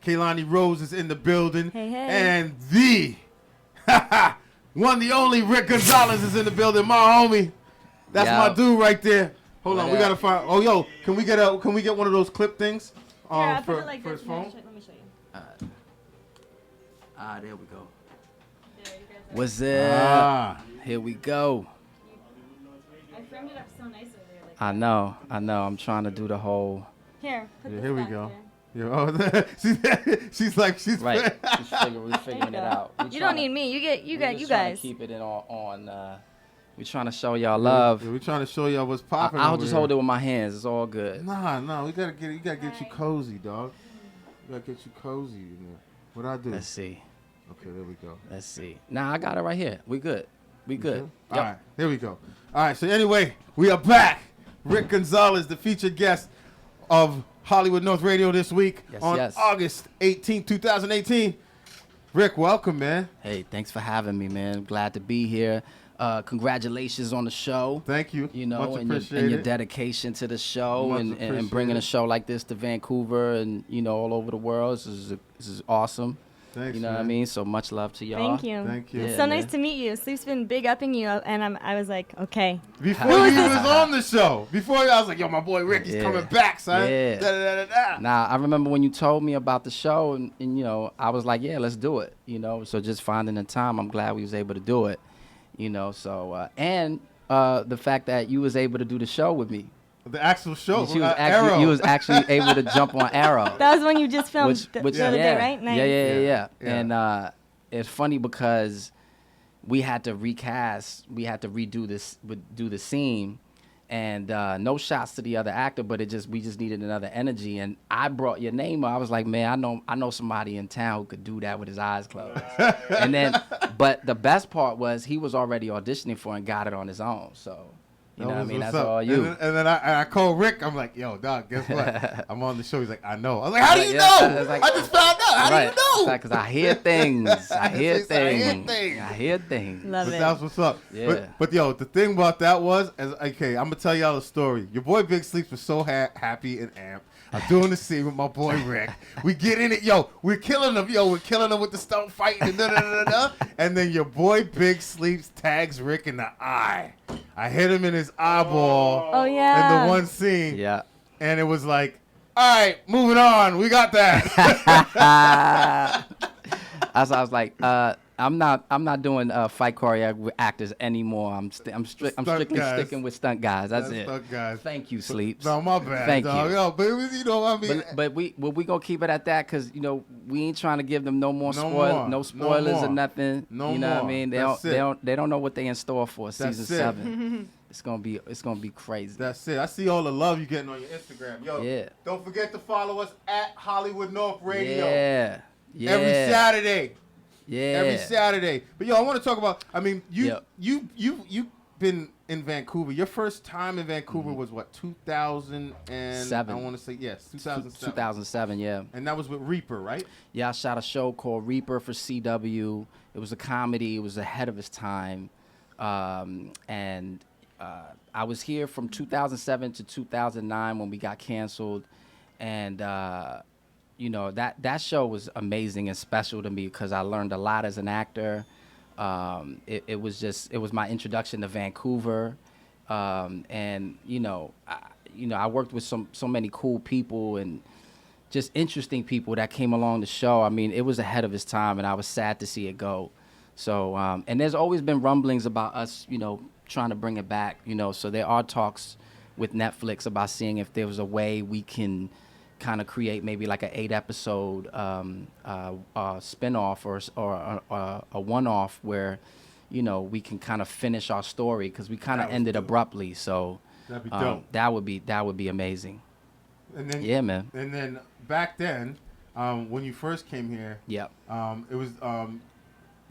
Kaylani Rose is in the building. Hey, hey. And the one, the only Rick Gonzalez is in the building. My homie. That's my dude right there. Hold on, we gotta find. Oh, yo, can we get one of those clip things? Yeah, for, put it like for his this. phone. Let me show you. There we go. There, you guys What's up? Here we go. I framed it up so nice over there. Like I know. I'm trying to do the whole. Here, put this Here we back go. there. Yo, she's like she's Right. We're figuring it out. You don't need me. You guys. Trying to keep it in on. We're trying to show y'all love. Yeah, we're trying to show y'all what's popping. I'll just hold it with my hands. It's all good. Nah, you gotta get you cozy, dog. You gotta get you cozy in there. What I do? Let's see. Okay, there we go. Let's see. Nah, I got it right here. We good. We good. All Yep. right, there we go. All right, so anyway, we are back. Rick Gonzalez, the featured guest of Hollywood North Radio this week on August 18, 2018. Rick, welcome, man. Hey, thanks for having me, man. Glad to be here. Congratulations on the show. Thank you. You know, Much and your dedication to the show and bringing a show like this to Vancouver and, you know, all over the world. This is awesome. Thanks, you know what I mean? So much love to y'all. Thank you. Thank you. It's so nice to meet you. Sleep's been big upping you, and I was like, okay. Before he was on the show, I was like, yo, my boy Rick is coming back, son. Yeah. Da, da, da, da. Nah, I remember when you told me about the show, and you know, I was like, yeah, let's do it. You know, so just finding the time, I'm glad we was able to do it. You know, so and the fact that you was able to do the show with me. The actual show. You was actually able to jump on Arrow. That was when you just filmed the other day, right? Nice. Yeah. And it's funny because we had to recast, we had to redo do the scene, and no shots to the other actor, but we just needed another energy. And I brought your name up. I was like, man, I know somebody in town who could do that with his eyes closed. And then, but the best part was he was already auditioning for and got it on his own. So. You know what I mean? That's all you. And then I called Rick. I'm like, yo, dog, guess what? I'm on the show. He's like, I know. I was like, how do you know? Like, I just found out. How do you know? Because I hear things. I hear things. Love it. That's what's up. Yeah. But yo, the thing about that was, okay, I'm going to tell y'all a story. Your boy Big Sleeps was so happy and amped. I'm doing the scene with my boy Rick. We get in it. Yo, we're killing him. We're killing him with the stone fighting. And then your boy Big Sleeps tags Rick in the eye. I hit him in his eyeball. Oh, yeah. In the one scene. Yeah. And it was like, all right, moving on. We got that. I was like, I'm not doing fight choreography with actors anymore. I'm strictly sticking with stunt guys. That's it. Stunt guys. Thank you, Sleeps. No, my bad. Thank dog. you. Yo, but it was, you know, I mean, but we gonna keep it at that because you know we ain't trying to give them no spoilers or nothing. No you know more. what I mean? They don't know what they in store for season 7. It's gonna be crazy. That's it. I see all the love you getting on your Instagram. Yo, yeah. Don't forget to follow us at Hollywood North Radio. Yeah. Every Saturday. Yeah. Every Saturday. But yo, I want to talk about. I mean, you've been in Vancouver. Your first time in Vancouver was what, 2007? I want to say yes, 2007. 2007, yeah. And that was with Reaper, right? Yeah, I shot a show called Reaper for CW. It was a comedy. It was ahead of its time, and I was here from 2007 to 2009 when we got canceled, and. You know, that show was amazing and special to me because I learned a lot as an actor. It was my introduction to Vancouver, and I worked with so many cool people and just interesting people that came along the show. I mean, it was ahead of its time, and I was sad to see it go. So, and there's always been rumblings about us, you know, trying to bring it back. You know, so there are talks with Netflix about seeing if there was a way we can kind of create maybe like an 8-episode spin-off or a one-off where, you know, we can kind of finish our story because we kind of ended abruptly. So that'd be dope. That would be amazing. And then, yeah, man. And then back then, when you first came here, yep. It was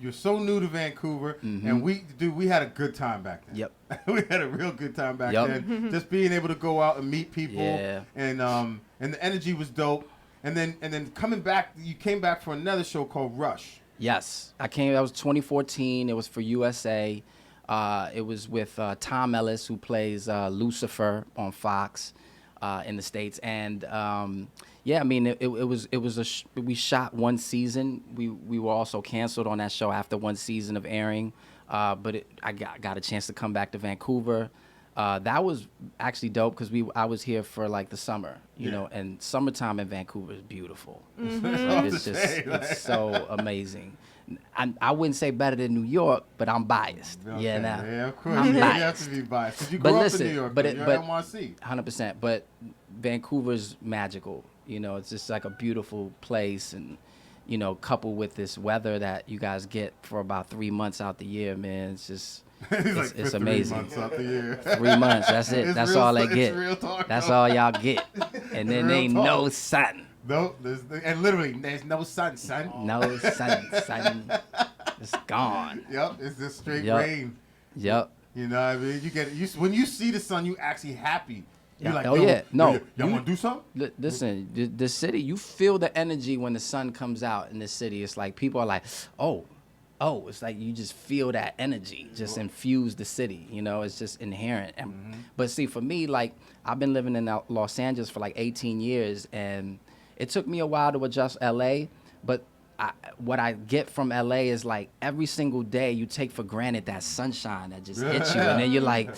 you're so new to Vancouver, and we had a good time back then. Yep. We had a real good time back then. Just being able to go out and meet people, and the energy was dope. And then coming back, you came back for another show called Rush. Yes, I came. That was 2014. It was for USA. It was with Tom Ellis, who plays Lucifer on Fox. in the States. And yeah, I mean, we shot one season. We were also canceled on that show after one season of airing. But I got a chance to come back to Vancouver. That was actually dope because I was here for like the summer, you know, and summertime in Vancouver is beautiful. Like, it's so amazing. I wouldn't say better than New York, but I'm biased. Okay. Yeah, now Yeah, of course. I'm You biased. have to be biased. 'Cause you But grew listen, up in New York. but You're NYC. 100%. But Vancouver's magical. You know, it's just like a beautiful place, and you know, coupled with this weather that you guys get for about 3 months out the year, man, it's just it's amazing. 3 months out the year. 3 months, that's it. It's That's real all they it's get. real talk, That's though. all y'all get. And then Real ain't talk. no sun. No, and literally, there's no sun, son. No sun, son. It's gone. Yep, it's just straight Yep. rain. Yep. You know what I mean? When you see the sun, you actually happy. You're Yeah. like, Oh, yo, yeah. No, y'all you- want to do something? Listen, the city, you feel the energy when the sun comes out in the city. It's like people are like, oh, it's like you just feel that energy just infuse the city. You know, it's just inherent. And, But see, for me, like I've been living in Los Angeles for like 18 years, and it took me a while to adjust LA. But what I get from LA is like every single day you take for granted that sunshine that just hits you, and then you're like,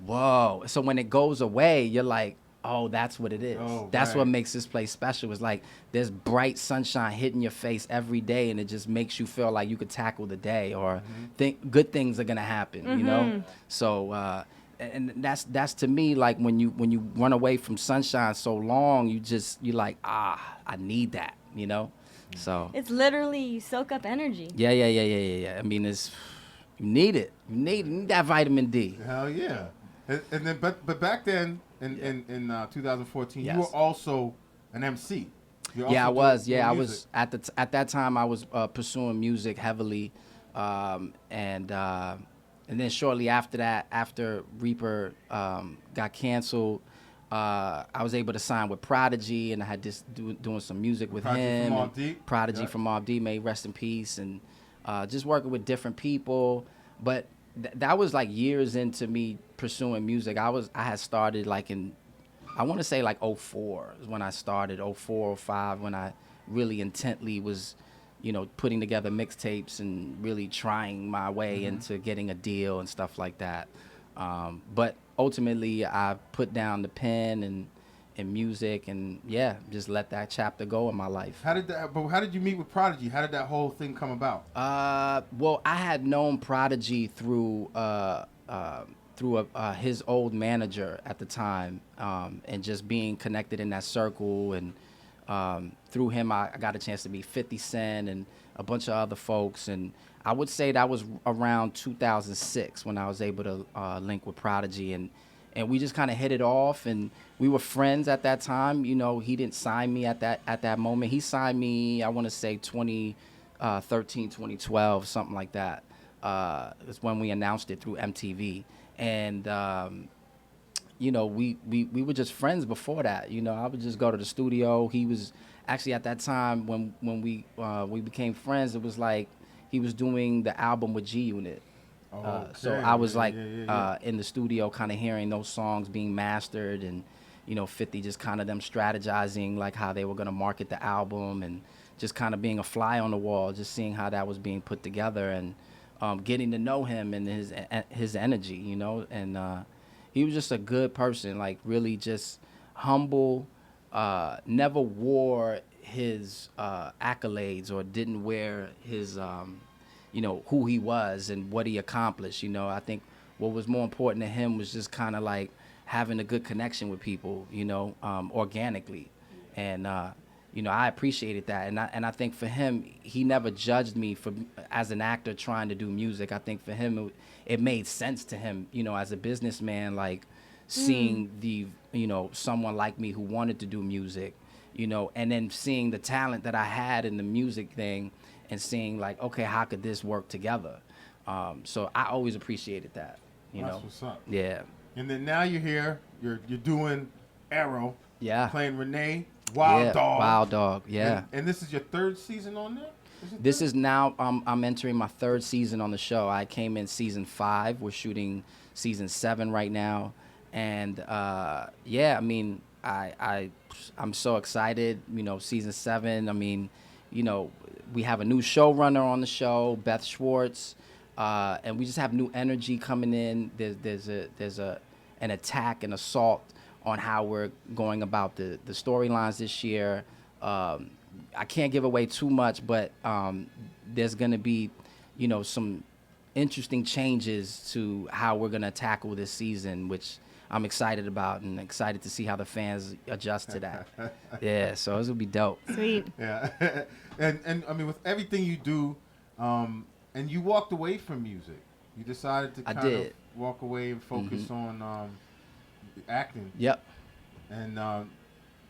whoa. So when it goes away, you're like, oh, that's what it is. Oh, that's right. what makes this place special. It's like there's bright sunshine hitting your face every day, and it just makes you feel like you could tackle the day, or think good things are gonna happen. You know. So and that's to me, like when you run away from sunshine so long, you're like, I need that. You know. So It's literally you soak up energy. yeah. I mean, you need it. You need that vitamin D. Hell yeah. And then, but back then, in 2014, Yes. you were also an MC. You Yeah, I also was. doing Yeah, I music. was at that time. I was pursuing music heavily, and then shortly after that, after Reaper got canceled, I was able to sign with Prodigy, and I had just doing some music with Prodigy him. from and Mobb Deep? Prodigy Yeah. from Mobb Deep, may he rest in peace, and just working with different people. But that was like years into me pursuing music. I had started like I want to say like 04 is when I started, 04, 05, when I really intently was, you know, putting together mixtapes and really trying my way into getting a deal and stuff like that. But ultimately, I put down the pen and music, and yeah, just let that chapter go in my life. How did you meet with Prodigy? How did that whole thing come about? Well, I had known Prodigy through his old manager at the time, and just being connected in that circle, and through him I got a chance to meet 50 Cent and a bunch of other folks, and I would say that was around 2006 when I was able to link with Prodigy, and we just kind of hit it off, and we were friends at that time. You know, he didn't sign me at that moment. He signed me, I want to say 2013, 2012, something like that. It's when we announced it through MTV. And, you know, we were just friends before that. You know, I would just go to the studio. He was actually at that time when we became friends, it was like he was doing the album with G Unit. So Okay. I was Yeah, like yeah. in the studio kind of hearing those songs being mastered, and, you know, 50 just kind of them strategizing like how they were going to market the album, and just kind of being a fly on the wall, just seeing how that was being put together, and getting to know him and his energy, you know. And he was just a good person, like really just humble, never wore his accolades, or didn't wear his you know, who he was and what he accomplished. You know, I think what was more important to him was just kind of like having a good connection with people, you know, organically. And, you know, I appreciated that. And I think for him, he never judged me as an actor trying to do music. I think for him, it made sense to him, you know, as a businessman, like seeing you know, someone like me who wanted to do music, you know, and then seeing the talent that I had in the music thing, and seeing like, okay, how could this work together? So I always appreciated that, you That's know. what's up. Yeah. And then now you're here. You're doing Arrow. Yeah. Playing Rene, Wild Dog. Wild Dog. Yeah. And this is your third season on there? This is now, I'm entering my third season on the show. I came in season 5. We're shooting season 7 right now. And yeah, I mean, I'm so excited. You know, season 7. I mean, you know, we have a new showrunner on the show, Beth Schwartz, and we just have new energy coming in. There's an attack and assault on how we're going about the storylines this year. I can't give away too much, but there's going to be, you know, some interesting changes to how we're going to tackle this season, which I'm excited about and excited to see how the fans adjust to that. Yeah, so this will be dope. Sweet. Yeah. and I mean, with everything you do, and you walked away from music. You decided to kind of walk away and focus on acting. Yep. And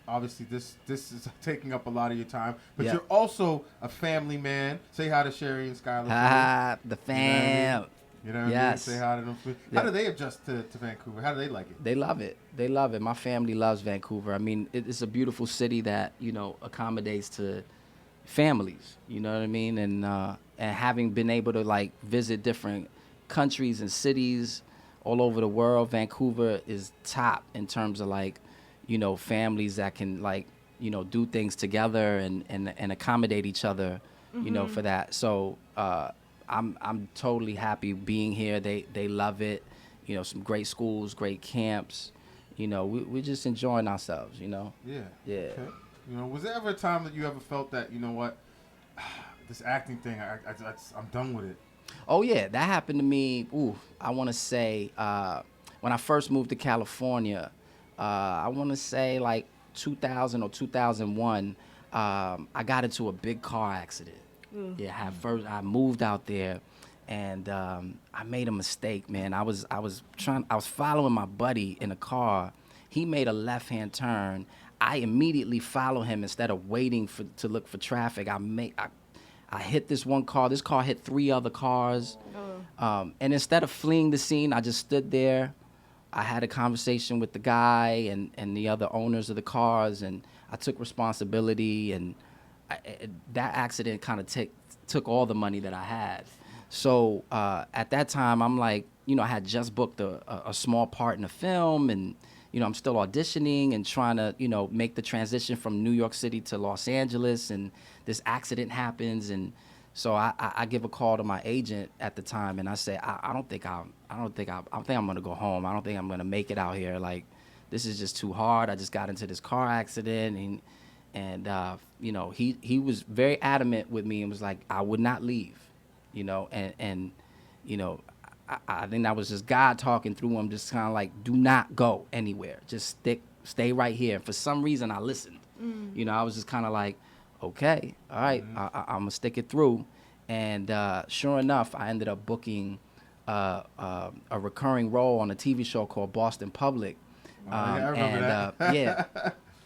obviously this is taking up a lot of your time, but Yep. you're also a family man. Say hi to Sherry and Skylar. Ah, the fam. You know what I mean? Yes. Say hi to them. How do they adjust to Vancouver? How do they like it? They love it. They love it. My family loves Vancouver. I mean, it's a beautiful city that, you know, accommodates to families. You know what I mean? And having been able to, like, visit different countries and cities all over the world, Vancouver is top in terms of, like, you know, families that can, like, you know, do things together and accommodate each other, you know, for that. So I'm totally happy being here. They love it. You know, some great schools, great camps. You know, we're just enjoying ourselves, you know? Yeah. Yeah. Okay. You know, was there ever a time that you ever felt that, you know what, this acting thing, I'm done with it? Oh, yeah, that happened to me, I want to say, when I first moved to California, I want to say like 2000 or 2001, I got into a big car accident. Yeah, I moved out there, and I made a mistake, man. I was following my buddy in a car. He made a left-hand turn. I immediately follow him instead of waiting to look for traffic. I hit this one car. This car hit 3 other cars. And instead of fleeing the scene, I just stood there. I had a conversation with the guy and the other owners of the cars, and I took responsibility. And that accident kind of took all the money that I had. So at that time, I'm like, you know, I had just booked a small part in a film, and, you know, I'm still auditioning and trying to, you know, make the transition from New York City to Los Angeles, and this accident happens. And so I give a call to my agent at the time, and I say, I think I'm gonna go home. I don't think I'm gonna make it out here. Like, this is just too hard. I just got into this car accident, and you know, he was very adamant with me and was like, I would not leave, you know, and you know, I think that was just God talking through him, just kind of like, do not go anywhere. Just stay right here. And for some reason, I listened. You know, I was just kind of like, okay, all right, I'm going to stick it through. And sure enough, I ended up booking a recurring role on a TV show called Boston Public. I remember that. Yeah.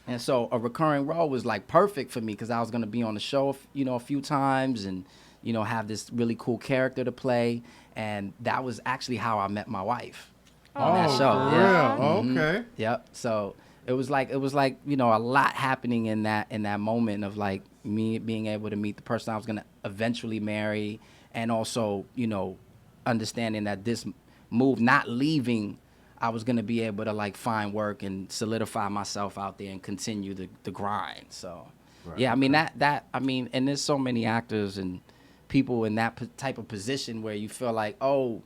And so a recurring role was like perfect for me because I was going to be on the show, you know, a few times and, you know, have this really cool character to play. And that was actually how I met my wife on that show. For Yeah. real? Okay. Yep. So it was like, you know, a lot happening in that moment of like me being able to meet the person I was going to eventually marry, and also, you know, understanding that this move, not leaving, I was going to be able to like find work and solidify myself out there and continue the grind. So, Right, yeah, I mean, I mean, and there's so many actors and people in that type of position where you feel like, oh,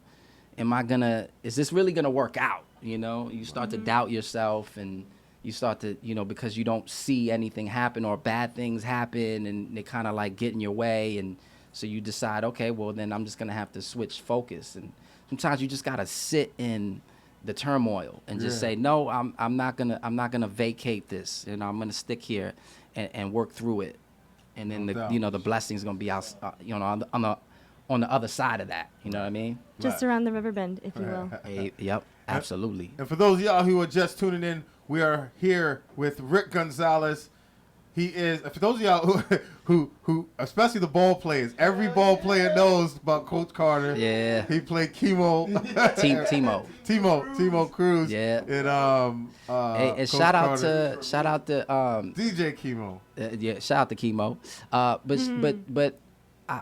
is this really gonna work out? You know, you start to doubt yourself, and you start to, you know, because you don't see anything happen or bad things happen, and they kind of like get in your way, and so you decide, okay, well then I'm just gonna have to switch focus. And sometimes you just gotta sit in the turmoil and just say, no, I'm not gonna vacate this, and I'm gonna stick here and work through it. And then the blessing's gonna be out, you know, on the other side of that. You know what I mean? Just around the river bend, if you will. Yep, absolutely. And for those of y'all who are just tuning in, we are here with Rick Gonzalez. He is, for those of y'all who especially the ball players, every ball player knows about Coach Carter. Yeah. He played Timo. Timo Cruz. Yeah. And Hey, and Coach shout out Carter. to DJ Chemo. yeah, shout out to Chemo. But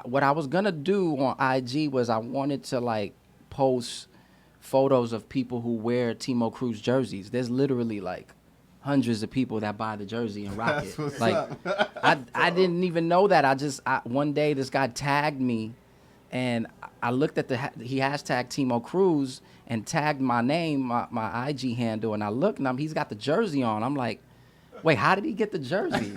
what I was gonna do on IG was I wanted to like post photos of people who wear Timo Cruz jerseys. There's literally like hundreds of people that buy the jersey and rock That's it. what's Like, up. I didn't even know that. One day this guy tagged me, and I looked at he hashtag Timo Cruz and tagged my name, my IG handle, and I looked, and he's got the jersey on. I'm like, wait, how did he get the jersey?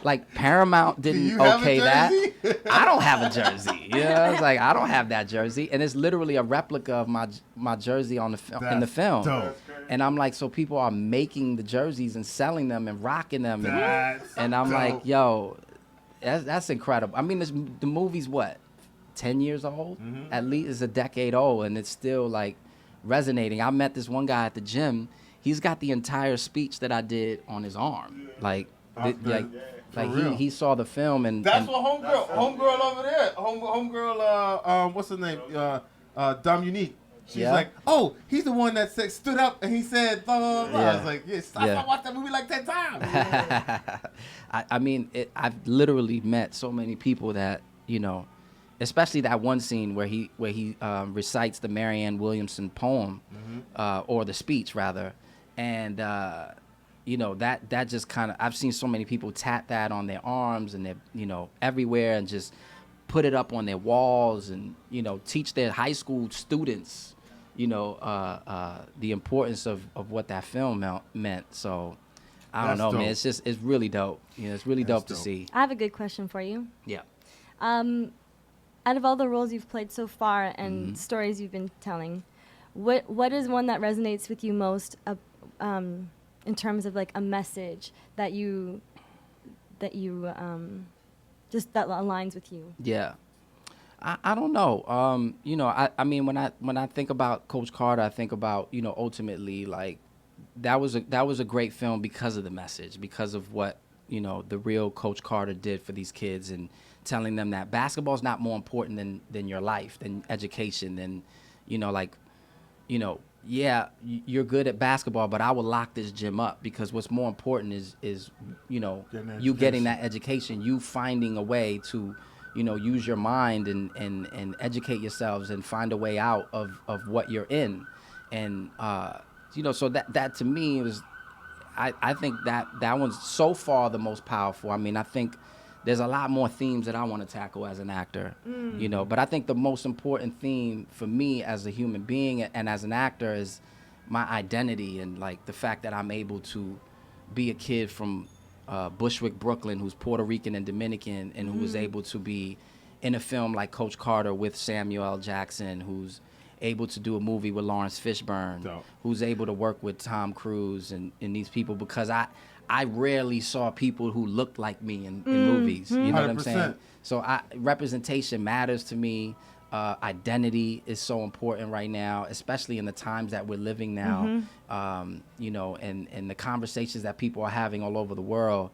like Paramount didn't you have a okay that. jersey? I don't have a jersey. You know, it's like I don't have that jersey, and it's literally a replica of my jersey on in the film. Dope. And I'm like, so people are making the jerseys and selling them and rocking them, and I'm dope. like, yo, that's incredible. I mean, the movie's what, 10 years old? Mm-hmm. At least it's a decade old, and it's still like resonating. I met this one guy at the gym. He's got the entire speech that I did on his arm. Like real. he saw the film and That's what homegirl over there, homegirl, what's her name, Dominique. She's Yeah. like, oh, he's the one that stood up and he said blah blah blah. I was like, I watched that movie like 10 times. I mean, I've literally met so many people that, you know, especially that one scene where he recites the Marianne Williamson poem, or the speech rather, and you know, that just kind of, I've seen so many people tat that on their arms and their, you know, everywhere, and just put it up on their walls, and, you know, teach their high school students, you know, the importance of what that film meant. So I don't know, dope. man. It's really dope. You know, it's really dope to dope. see. I have a good question for you. Yeah. Out of all the roles you've played so far and stories you've been telling, what is one that resonates with you most, in terms of like a message that you just that aligns with you? Yeah. I don't know. You know, I mean, when I think about Coach Carter, I think about, you know, ultimately, like, that was a great film because of the message, because of what, you know, the real Coach Carter did for these kids, and telling them that basketball is not more important than your life, than education, than, you know, like, you know, yeah, you're good at basketball, but I will lock this gym up, because what's more important is you know, you getting that education, you finding a way to, you know, use your mind and educate yourselves and find a way out of what you're in. And, you know, so that to me was, I think that one's so far the most powerful. I mean, I think there's a lot more themes that I want to tackle as an actor, you know, but I think the most important theme for me as a human being and as an actor is my identity, and like the fact that I'm able to be a kid from Bushwick, Brooklyn, who's Puerto Rican and Dominican, and who was able to be in a film like Coach Carter with Samuel L. Jackson, who's able to do a movie with Lawrence Fishburne, who's able to work with Tom Cruise and these people, because I rarely saw people who looked like me in movies. You know what I'm saying? 100%. So representation matters to me. Identity is so important right now, especially in the times that we're living now. You know, and the conversations that people are having all over the world.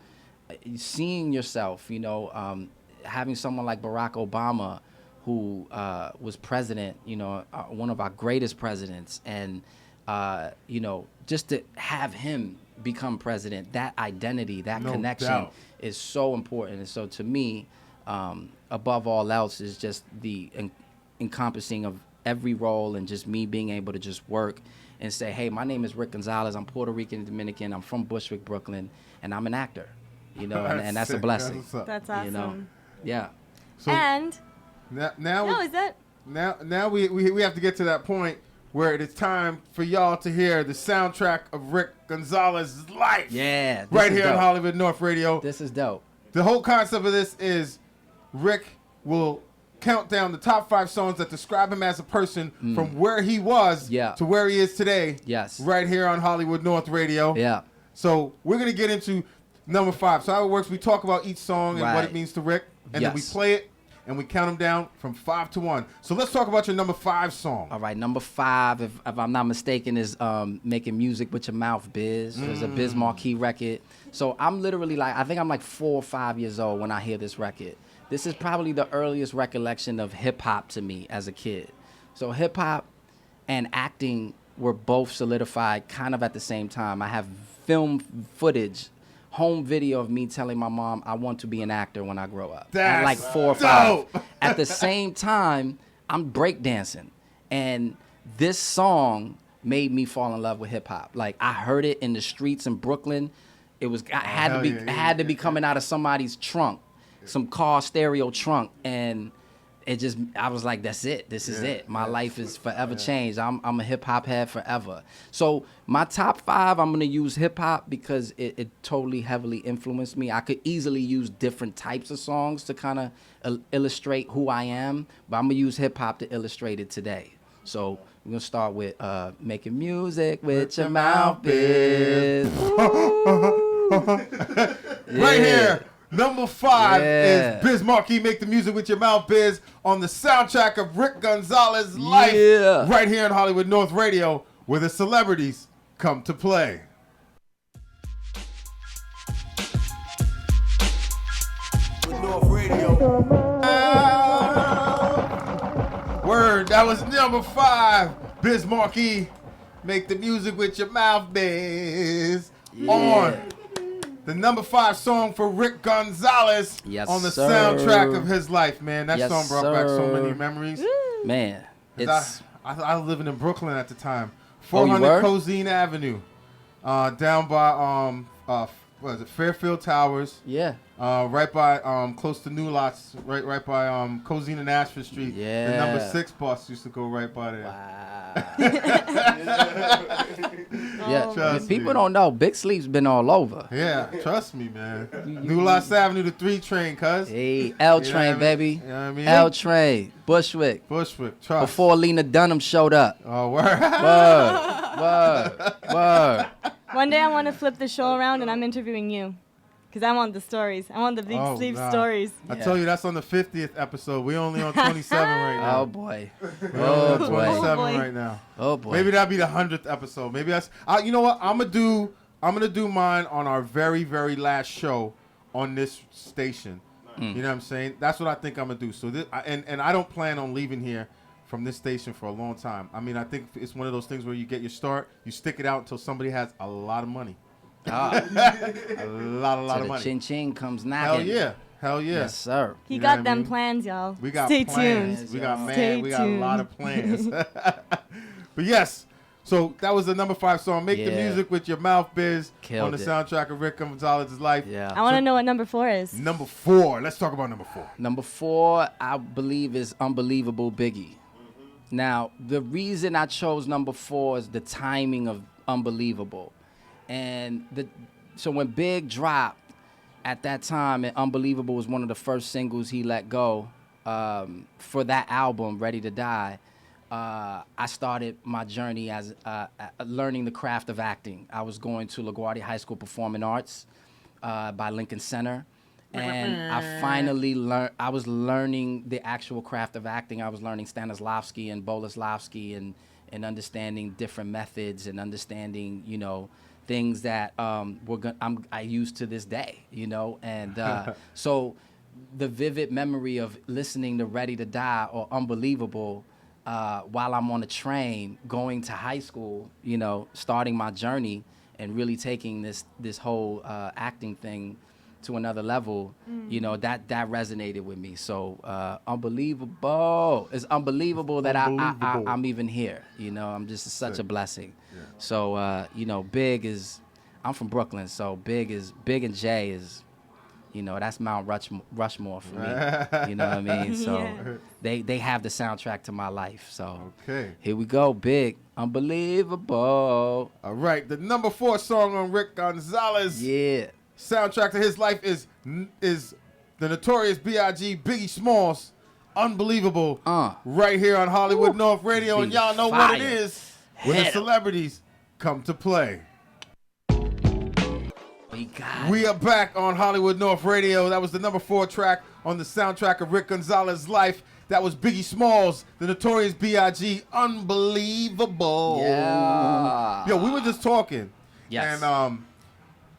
Seeing yourself, you know, having someone like Barack Obama, who was president, you know, one of our greatest presidents, and you know, just to have him become president, that identity, that connection is so important. And so to me, above all else, is just the encompassing of every role, and just me being able to just work and say, hey, my name is Rick Gonzalez, I'm Puerto Rican and Dominican, I'm from Bushwick, Brooklyn, and I'm an actor, you know, and that's a blessing. That's awesome. You know? Yeah. So and now is that now we have to get to that point where it is time for y'all to hear the soundtrack of Rick Gonzalez's life. Yeah. Right here on Hollywood North Radio. This is dope. The whole concept of this is Rick will count down the top 5 songs that describe him as a person from where he was to where he is today. Yes. Right here on Hollywood North Radio. Yeah. So we're going to get into number 5. So how it works, we talk about each song and what it means to Rick, and then we play it, and we count them down from 5 to 1. So let's talk about your number 5 song. All right, number 5, if I'm not mistaken, is Making Music with Your Mouth, Biz. It's a Biz Marquee record. So I'm literally like, I think I'm like 4 or 5 years old when I hear this record. This is probably the earliest recollection of hip-hop to me as a kid. So hip-hop and acting were both solidified kind of at the same time. I have film footage, home video of me telling my mom I want to be an actor when I grow up. That's at like 4 or 5. At the same time, I'm breakdancing. And this song made me fall in love with hip hop. Like I heard it in the streets in Brooklyn. It had to be coming out of somebody's trunk, some car stereo trunk, and I was like, that's it. This is it. My life is forever changed. I'm a hip hop head forever. So my top 5, I'm gonna use hip hop because it totally heavily influenced me. I could easily use different types of songs to kind of illustrate who I am, but I'm gonna use hip hop to illustrate it today. So we're gonna start with making music with your mouth biz. Right here. Number 5 is Biz Markie, Make the Music with Your Mouth Biz, on the soundtrack of Rick Gonzalez's life, right here on Hollywood North Radio, where the celebrities come to play. North Radio. Word, that was number 5. Biz Markie, Make the Music with Your Mouth Biz, on the number 5 song for Rick Gonzalez on the soundtrack of his life, man. That song brought back so many memories. Man, I was living in Brooklyn at the time. 400 Cozine Avenue, down by what is it, Fairfield Towers. Yeah. Right by close to New Lots, right by Cozine and Ashford Street. Yeah. The number 6 bus used to go right by there. Wow. Yeah. People don't know. Big Sleep's been all over. Yeah, trust me, man. New Lots Avenue, the 3 train, cuz. Hey, L train, baby. You know what I mean? L train, Bushwick. Trust. Before Lena Dunham showed up. Oh, word. Word. One day I want to flip the show around and I'm interviewing you. Because I want the stories. I want the Big Sleep stories. I told you that's on the 50th episode. We only on 27 right now. Oh, boy. Oh, boy. 27 right now. Oh, boy. Maybe that'll be the 100th episode. Maybe that's... you know what? I'm gonna do mine on our very, very last show on this station. You know what I'm saying? That's what I think I'm gonna do. So and I don't plan on leaving here from this station for a long time. I mean, I think it's one of those things where you get your start, you stick it out until somebody has a lot of money. A lot of money. Chin Chin comes knocking. Hell yeah. Yes, sir. He got them plans, y'all. We got Stay plans. tuned. We got Stay we got a tuned. lot of plans. But yes, so that was the number 5 song. Make the Music with Your Mouth Biz on the soundtrack of Rick Gonzalez's life. Yeah. I want to know what number 4 is. Number 4. Let's talk about number 4. Number 4, I believe, is Unbelievable Biggie. Now, the reason I chose number 4 is the timing of Unbelievable. And so when Big dropped at that time, and Unbelievable was one of the first singles he let go for that album, Ready to Die, I started my journey as learning the craft of acting. I was going to LaGuardia High School Performing Arts by Lincoln Center. And I finally learned, I was learning the actual craft of acting. I was learning Stanislavski and Boleslavski and understanding different methods and understanding, things that I use to this day, and so the vivid memory of listening to Ready to Die or Unbelievable while I'm on a train going to high school, starting my journey and really taking this whole acting thing to another level, that resonated with me. So unbelievable. It's unbelievable that I'm even here. I'm just such a blessing. Yeah. So Big is, I'm from Brooklyn, so Big and Jay is, that's Mount Rushmore for me. You know what I mean? So they have the soundtrack to my life. So here we go, Big, Unbelievable. All right, the number 4 song on Rick Gonzalez. Yeah. Soundtrack to his life is the Notorious B.I.G. Biggie Smalls, Unbelievable, right here on Hollywood North Radio, and y'all know what it is when the celebrities come to play. We are back on Hollywood North Radio. That was the number 4 track on the soundtrack of Rick Gonzalez's life. That was Biggie Smalls, the Notorious B.I.G. Unbelievable. Yeah. Yo, we were just talking. Yes. And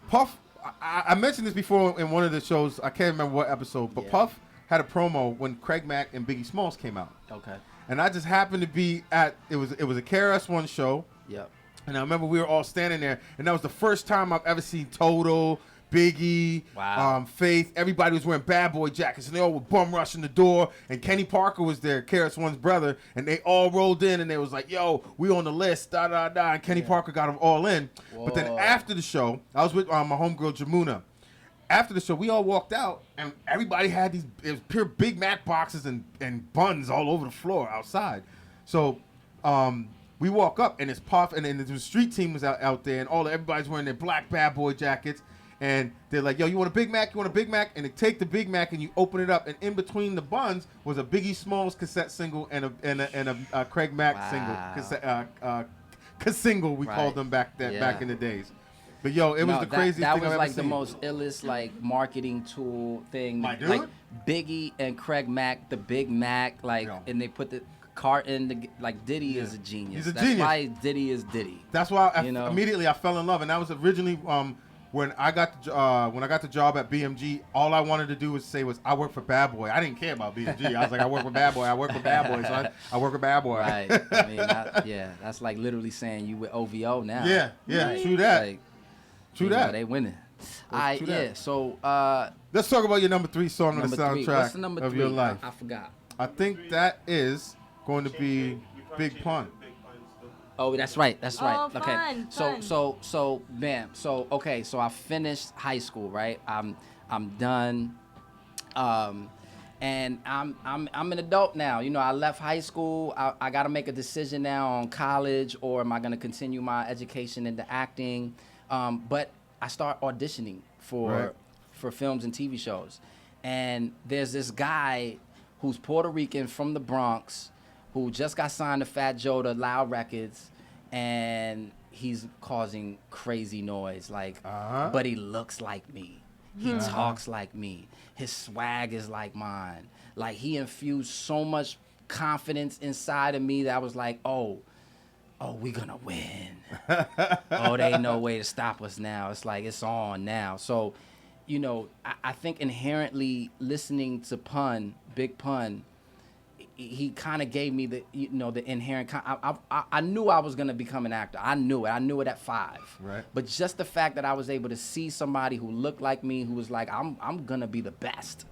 Puff, I mentioned this before in one of the shows. I can't remember what episode, but Puff had a promo when Craig Mack and Biggie Smalls came out. Okay. And I just happened to be at it was a KRS-One show. Yep. And I remember we were all standing there, and that was the first time I've ever seen Total, Biggie, Wow. Faith. Everybody was wearing bad boy jackets, and they all were bum rushing the door. And Kenny Parker was there, KRS-One's brother, and they all rolled in, and they was like, "Yo, we on the list." Da da da. And Kenny Parker got them all in. But then after the show, I was with my homegirl Jamuna. After the show, we all walked out, and everybody had these pure Big Mac boxes and buns all over the floor outside. So we walk up, and it's Puff, and then the street team was out there, and everybody's wearing their black bad boy jackets, and they're like, "Yo, you want a Big Mac? You want a Big Mac?" And they take the Big Mac, and you open it up, and in between the buns was a Biggie Smalls cassette single and a Craig Mack single, single we called them back in the days. But yo, it was the craziest that thing was I've like ever the seen. most illest like marketing tool thing. My dude? Like Biggie and Craig Mack, the Big Mac, like, and they put the cart in the like Diddy is a genius. He's a That's genius. why Diddy is Diddy. That's why immediately I fell in love, and that was originally when I got the job at BMG. All I wanted to do was say I work for Bad Boy. I didn't care about BMG. I was like, I work for Bad Boy. I work for Bad Boy. So I work for Bad Boy. Right. I mean, that's like literally saying you with OVO now. Yeah, Right. true that. Like, True that. They winning. True that. So let's talk about your number 3 song on the number 3. soundtrack What's the number of 3? your life. I forgot. I think that is going to be Big Pun. Oh, that's right. That's right. Oh, Okay. fun. So, bam. So, okay. So I finished high school, right? I'm done. And I'm an adult now. You know, I left high school. I got to make a decision now on college, or am I going to continue my education into acting? But I start auditioning for films and TV shows. And there's this guy who's Puerto Rican from the Bronx who just got signed to Fat Joe to Loud Records, and he's causing crazy noise, like, but he looks like me. He talks like me. His swag is like mine. Like, he infused so much confidence inside of me that I was like, oh, we gonna win. Oh, there ain't no way to stop us now. It's like, it's on now. So, you know, I think inherently listening to Big Pun, he kind of gave me the inherent. I knew I was gonna become an actor. I knew it. I knew it at 5. Right. But just the fact that I was able to see somebody who looked like me, who was like, I'm gonna be the best.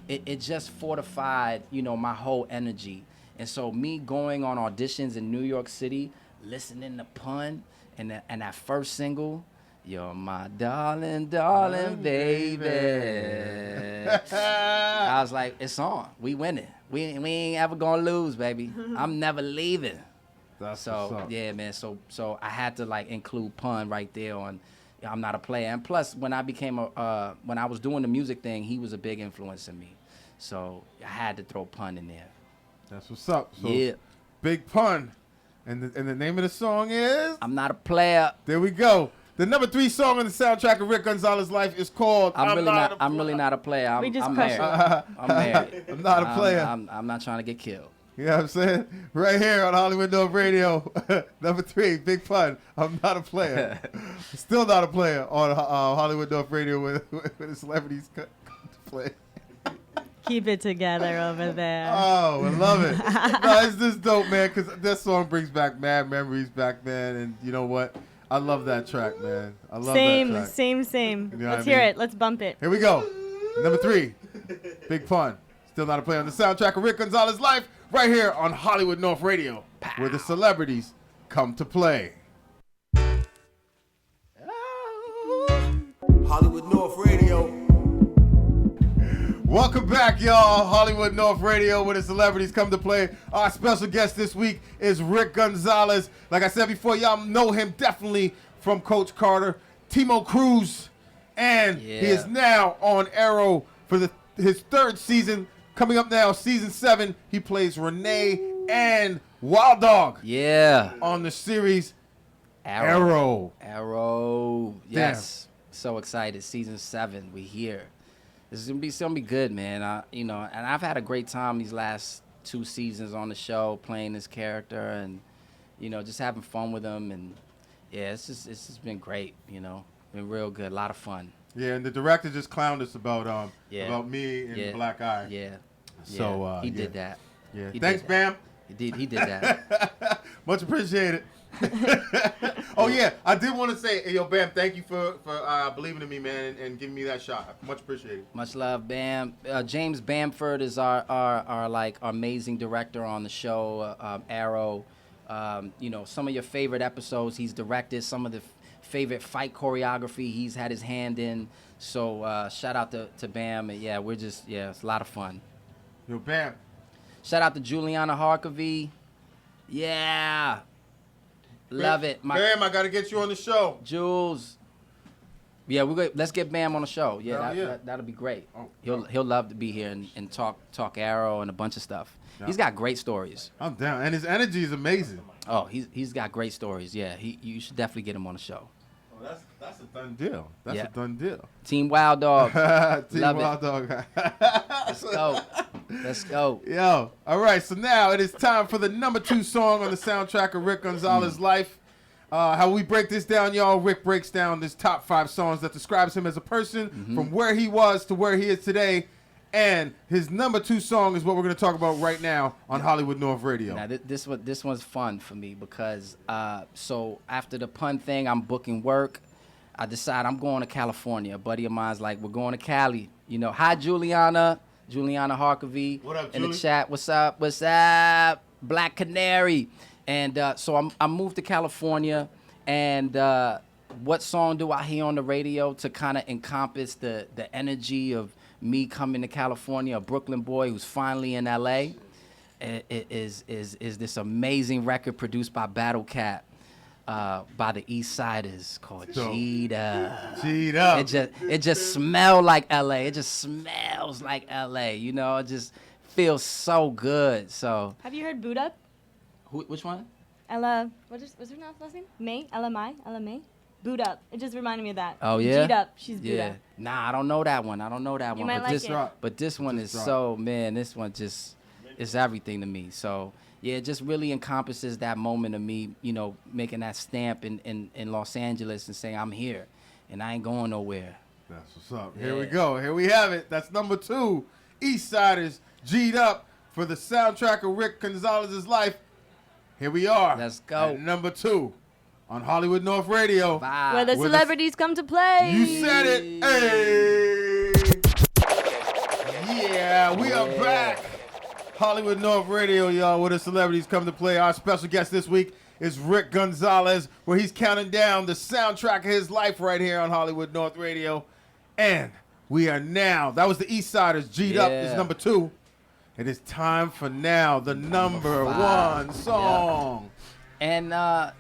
It just fortified, my whole energy. And so me going on auditions in New York City, listening to Pun, and that first single, "You're my darling, darling baby." I was like, it's on. We winning. We ain't ever gonna lose, baby. I'm never leaving. That's what's So up. yeah, man. So I had to like include Pun right there on I'm Not a Player. And plus, when I became when I was doing the music thing, he was a big influence in me. So I had to throw Pun in there. That's what's up. So Yeah. Big Pun, and the name of the song is. I'm Not a Player. There we go. The number 3 song on the soundtrack of Rick Gonzalez's life is called I'm really not a player. We just I'm crushed married. I'm married. I'm not a player. I'm not trying to get killed. You know what I'm saying? Right here on Hollywood North Radio. Number 3, Big Pun. I'm not a player. Still not a player on Hollywood North Radio with the celebrities come to play. Keep it together over there. Oh, I love it. No, it's just dope, man, because that song brings back mad memories back then. And you know what? I love that track, man. I love that track. Same. You know Let's what I hear mean? it. Let's bump it. Here we go. Number 3, Big Pun. Still not a play on the soundtrack of Rick Gonzalez's life, right here on Hollywood North Radio, where the celebrities come to play. Hollywood North Radio. Welcome back, y'all. Hollywood North Radio, where the celebrities come to play. Our special guest this week is Rick Gonzalez. Like I said before, y'all know him definitely from Coach Carter, Timo Cruz, and he is now on Arrow for his 3rd season. Coming up now, season 7, he plays Rene and Wild Dog. Yeah. On the series Arrow. Yes. So excited. Season 7. We here. It's gonna be good, man. And I've had a great time these last 2 seasons on the show, playing this character, and just having fun with him. And yeah, it's just been great. Been real good. A lot of fun. Yeah, and the director just clowned us about me and the black eye. Yeah. So he did that. Yeah. He Thanks, did Bam. He did that. Much appreciated. Oh yeah, I did want to say, hey, yo, Bam, thank you for believing in me, man, and giving me that shot. Much appreciated. Much love, Bam. James Bamford is our like amazing director on the show. Arrow. You know, some of your favorite episodes he's directed. Some of the favorite fight choreography he's had his hand in. So shout out to Bam. And yeah, it's a lot of fun. Yo, Bam. Shout out to Juliana Harkavy. Yeah. Love it. Bam, I got to get you on the show. Jules. Yeah, let's get Bam on the show. Yeah, that'll be great. Oh, He'll love to be here and talk Arrow and a bunch of stuff. Yeah. He's got great stories. I'm down, and his energy is amazing. Oh, he's got great stories. Yeah, you should definitely get him on the show. Oh, that's a done deal. That's a done deal. Team Wild Dog. Team love Wild it. Dog. Let's go. Yo, all right. So now it is time for the number 2 song on the soundtrack of Rick Gonzalez's life. How we break this down, y'all. Rick breaks down this top 5 songs that describes him as a person from where he was to where he is today. And his number 2 song is what we're going to talk about right now on Hollywood North Radio. Now, this one's fun for me because so after the pun thing, I'm booking work. I decide I'm going to California. A buddy of mine's like, we're going to Cali. You know, hi, Juliana Harkavy. What up, in Julie? the chat. What's up? Black Canary. And so I moved to California. And what song do I hear on the radio to kind of encompass the energy of me coming to California, a Brooklyn boy who's finally in LA? It is this amazing record produced by Battle Cat. By the East Siders called G'd Up. G'd Up. It just smelled like LA. It just smells like LA. You know, it just feels so good. So Have you heard Boot Up? Which one? Ella, what's her last name? May? Ella May? Boot Up. It just reminded me of that. Oh yeah. G'd Up. She's Boot Up. Nah, I don't know that one. You might like it. But this one is so, man, this one just is everything to me. So yeah, it just really encompasses that moment of me, you know, making that stamp in Los Angeles and saying I'm here and I ain't going nowhere. That's what's up. Yeah. Here we go. Here we have it. That's number 2. East Siders G'd Up for the soundtrack of Rick Gonzalez's life. Here we are. Let's go. At number 2 on Hollywood North Radio. Bye. Where the celebrities come to play. You said it. Hey. Yeah, we are back. Hollywood North Radio, y'all, where the celebrities come to play. Our special guest this week is Rick Gonzalez, where he's counting down the soundtrack of his life right here on Hollywood North Radio. And we are now, that was the East Siders, G'd Up is number 2. It is time for now the number 1 song. Yeah. And I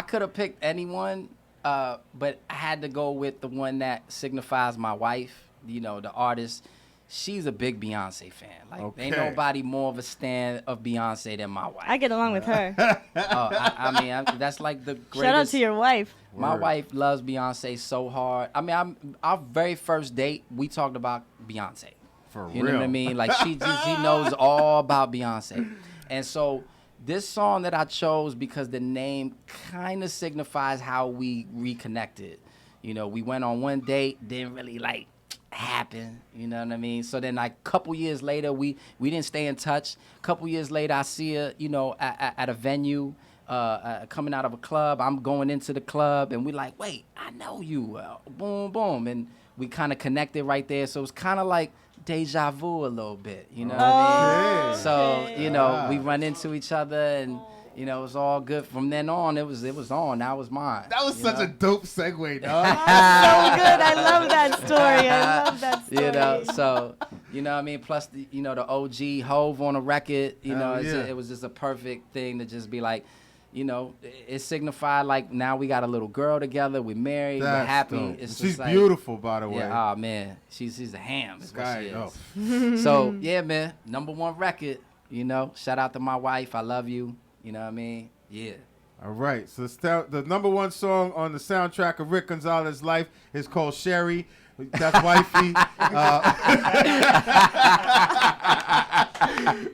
could have picked anyone, but I had to go with the one that signifies my wife, you know, the artist. She's a big Beyonce fan. Like, ain't nobody more of a stan of Beyonce than my wife. I get along with her. I mean, that's like the greatest. Shout out to your wife. My wife loves Beyonce so hard. I mean, our very first date, we talked about Beyonce. For real. You know what I mean? Like, she knows all about Beyonce. And so this song that I chose, because the name kind of signifies how we reconnected. You know, we went on one date, didn't really like happen, you know what I mean? So then, like, a couple years later, we didn't stay in touch. A couple years later, I see her, you know, at a venue, coming out of a club. I'm going into the club, and we like, wait, I know you. Boom, boom. And we kind of connected right there. So it's kind of like deja vu a little bit, you know what I mean? So, you know, we run into each other, and you know, it was all good. From then on, it was on. That was mine. That was such a dope segue, dog. So good. I love that story. I love that story. You know, so, you know what I mean? Plus, you know, the OG Hove on a record, you know, it was just a perfect thing to just be like, you know, it signified like now we got a little girl together. We're married. We're happy. Dope. It's She's like, beautiful, by the way. Yeah, oh, man. She's a ham. Is what she Oh. is. So, yeah, man. Number 1 record, you know. Shout out to my wife. I love you. You know what I mean? Yeah. All right. So the number 1 song on the soundtrack of Rick Gonzalez's life is called Sherry. That's wifey.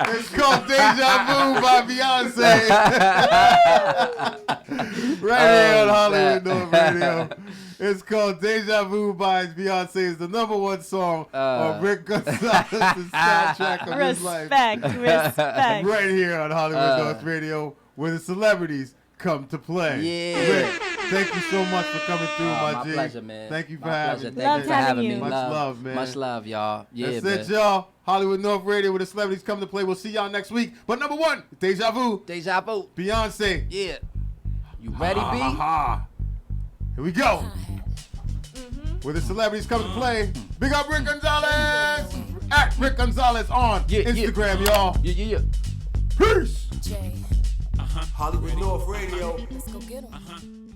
It's called Deja Vu by Beyonce. Right here on Hollywood North Radio. It's called Deja Vu by Beyonce. It's the number 1 song on Rick Gonzalez's soundtrack of his life. Respect. Right here on Hollywood North Radio, where the celebrities come to play. Yeah. Rick, thank you so much for coming through, my G. pleasure, man. Thank you for My having pleasure. me. Thank you for having having you. me. Much love, man. Much love, y'all. Yeah, That's it, y'all. Hollywood North Radio, where the celebrities come to play. We'll see y'all next week. But number one, Deja Vu. Deja vu. Beyonce. Yeah. You ready, B? Here we go. Where the celebrities come to play. Big up Rick Gonzalez. At Rick Gonzalez on Instagram, y'all. Yeah. Peace. Hollywood North Radio. Let's go get 'em.